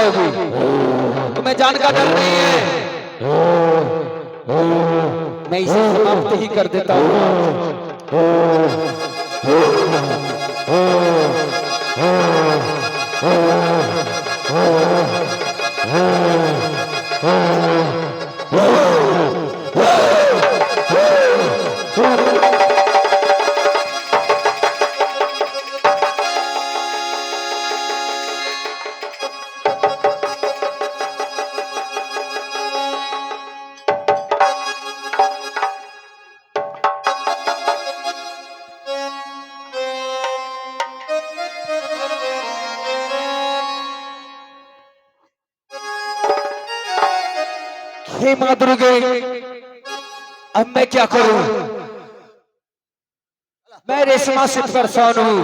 जाओगी। तुम्हें जान का डर नहीं है, मैं इसे समाप्त ही कर देता हूँ। हे मां दुर्गे, अब मैं क्या करूं? मैं रेशमा से परेशान हूं।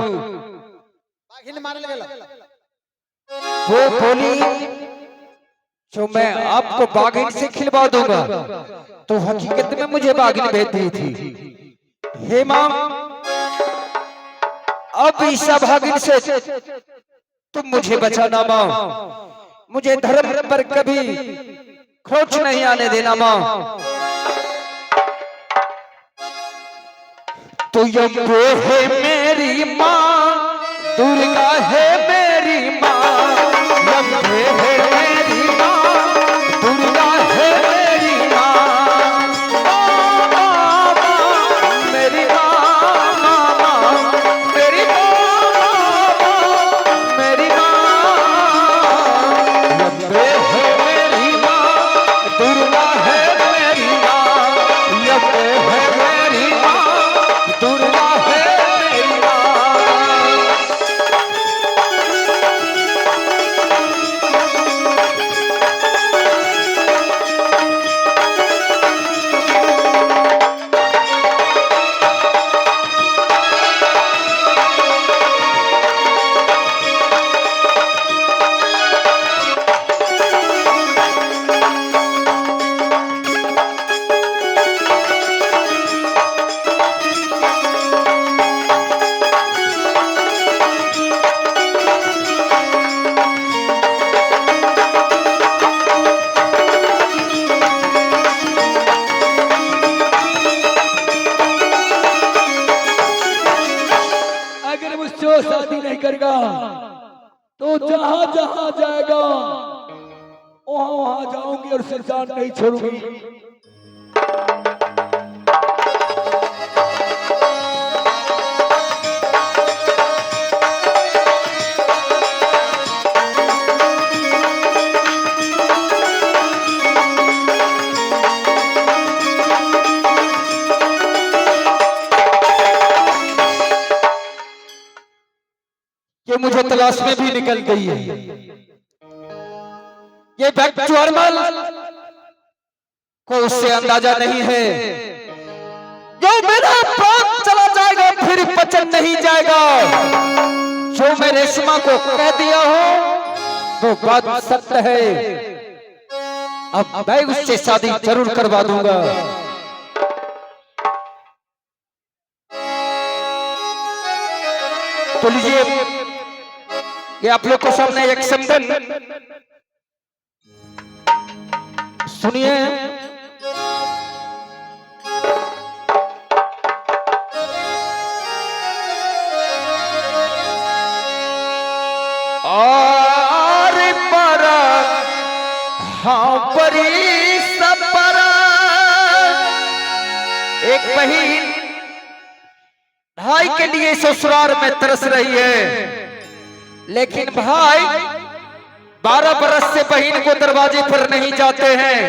वो बोली जो मैं आपको बाघिन से खिलवा दूंगा, तो हकीकत में मुझे बाघिन भेज दी थी। हे मां, अब इस भागिन से तुम मुझे बचाना मां। मुझे धर्म पर कभी खोच नहीं आने देना मां। तो यम्बो है मेरी मां, दुर्गा है मेरी मां। यम्बो है मेरी मां, दुर्गा है मेरी मां। मेरी मां, मेरी मां, मेरी मां। यम्बो है मेरी मां, दुर्गा है मेरी मां। यम्बो है मेरी मां, दुर्गा है मेरी मां। शादी नहीं करेगा तो जहां जहां जाएगा वहां वहां जाऊंगी और संसार नहीं छोड़ूंगी। ये मुझे तलाश में भी निकल गई है। ये बैक्चुअर्मल को उससे अंदाजा नहीं है। जो मेरा प्राण चला जाएगा फिर पचन नहीं जाएगा। जो मैं रेशमा को कह दिया हूं वो बात सत्य है। अब मैं उससे शादी जरूर करवा दूंगा। तो लीजिए, ये आप लोग को सामने एक संबंध सुनिए। और पर हाँ परी सपर एक बहन भाई के लिए ससुराल में तरस रही है, लेकिन भाई 12 बरस से बहन को दरवाजे पर नहीं जाते हैं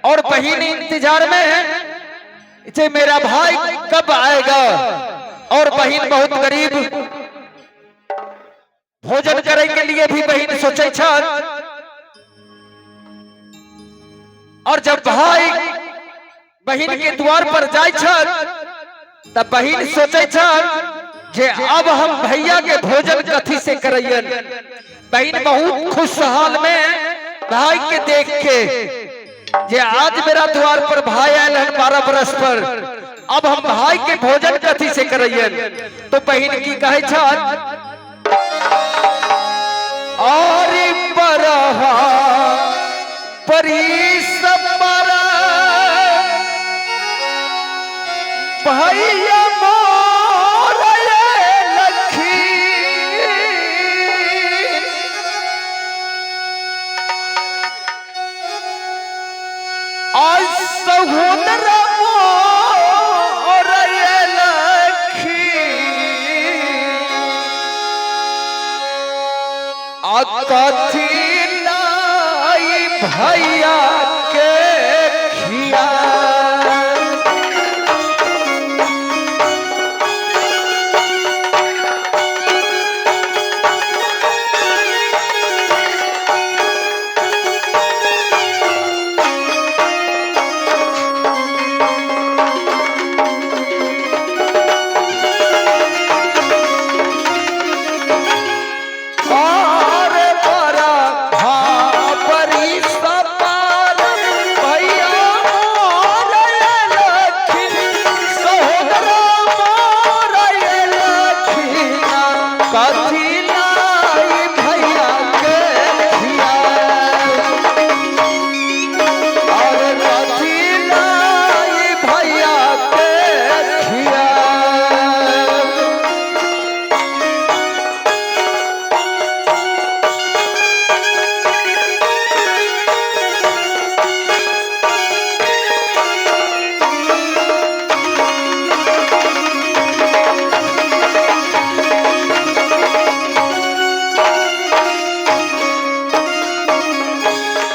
और बहन इंतजार में है कि मेरा भाई कब आएगा। और बहन बहुत गरीब, भोजन करे के लिए भी बहन सोचे छ। और जब भाई बहन के द्वार पर जाए छ तब बहन सोचे छ जे अब हम भैया के भोजन कथी से करैयन। बहन बहुत खुशहाल में भाई के देख के जे आज मेरा द्वार पर भाई आयल है 12 बरस पर, अब हम भाई के भोजन कथी से करैयन। तो बहन की कहे छ और पर कथी लाई भैया के खिया।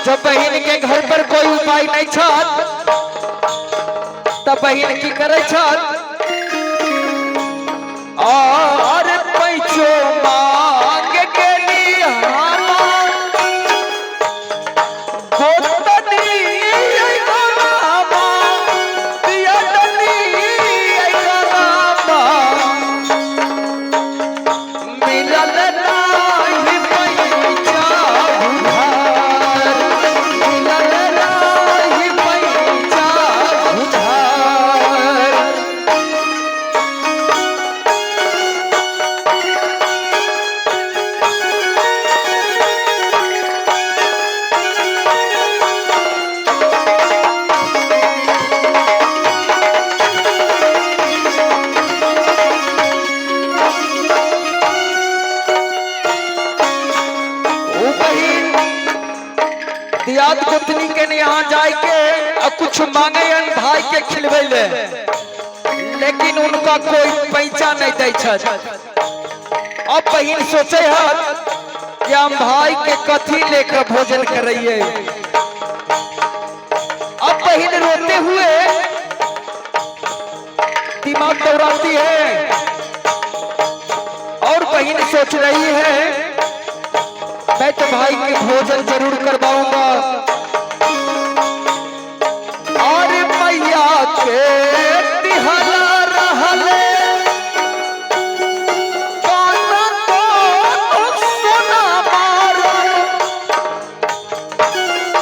जब बहन के घर पर कोई उपाय नहीं छत तब बहन की करे छत और पैसो मांग गेली हमार गोतनी आई गामा पियटनी आई गामा मिलल नाही पैसा दियाद गोतनी के यहाँ जाए के और कुछ मांगे भाई के खिलवे ले, लेकिन उनका कोई पैसा नहीं दे छत। अब बहन सोचे है कि हम भाई के कथी लेकर भोजन करिए। अब बहन रोते हुए दिमाग दौड़ाती है और बहन सोच रही है मैं तो भाई के भोजन जरूर करवाऊंगा और मैया के तिहला रहले काना तो सोना मारो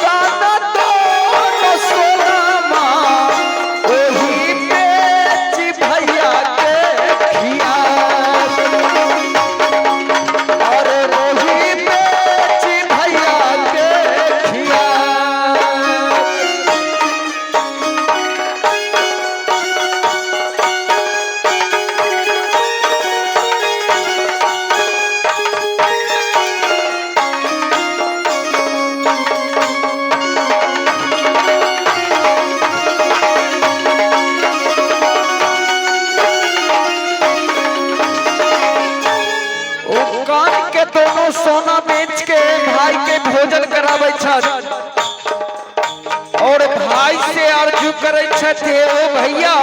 काना तो सोना मारो ओही बेच भैया के खिया और रोही बेच भैया के खिया। कान के दोनों सोना बेच के भाई के भोजन करावे छत और भाई से अर्जू करे छत ओ भैया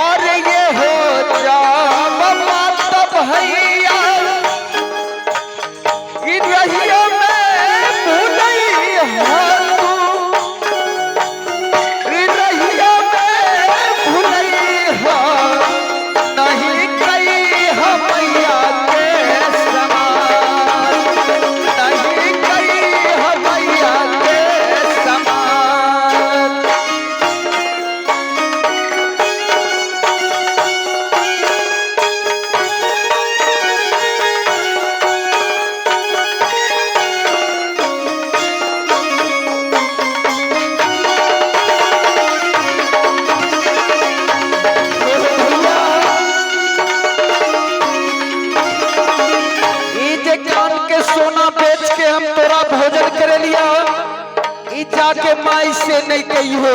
और ये हो जा तब भैया इ रहिया में भूलई है तू इ रहिया में भूलई है नहीं कई मैया के समान नहीं कई मैया के समान। कान के सोना बेच के हम तोरा भोजन करे लिया ई जाके माई से नहीं कही हो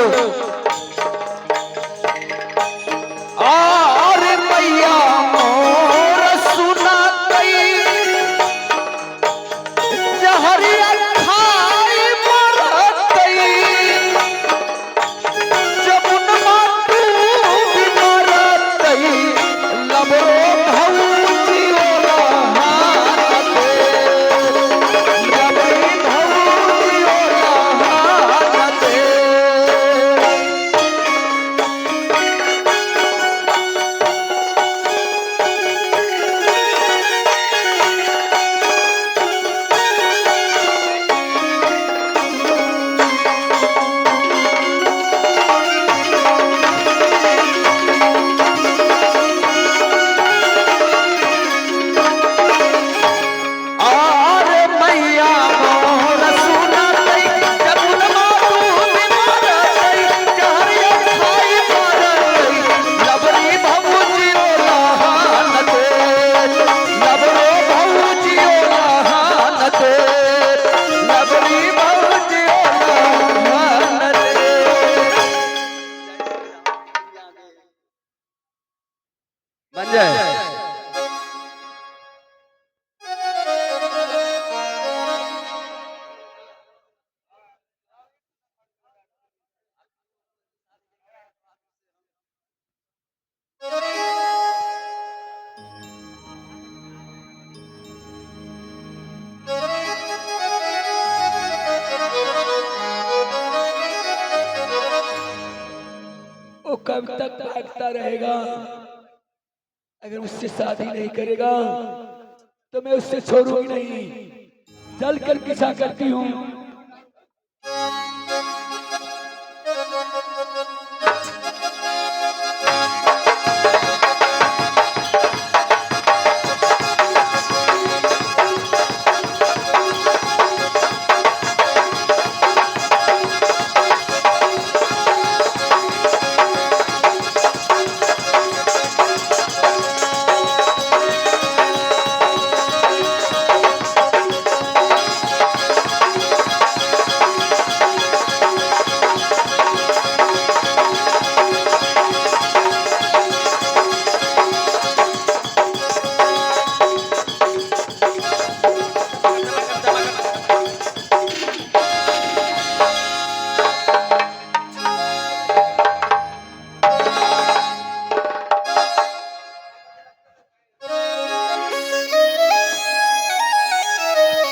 और मैया मोर सुना कई कब तक भागता रहेगा? अगर मुझसे शादी नहीं करेगा तो मैं उससे छोड़ूंगी नहीं। चल कर पीछा करती हूँ।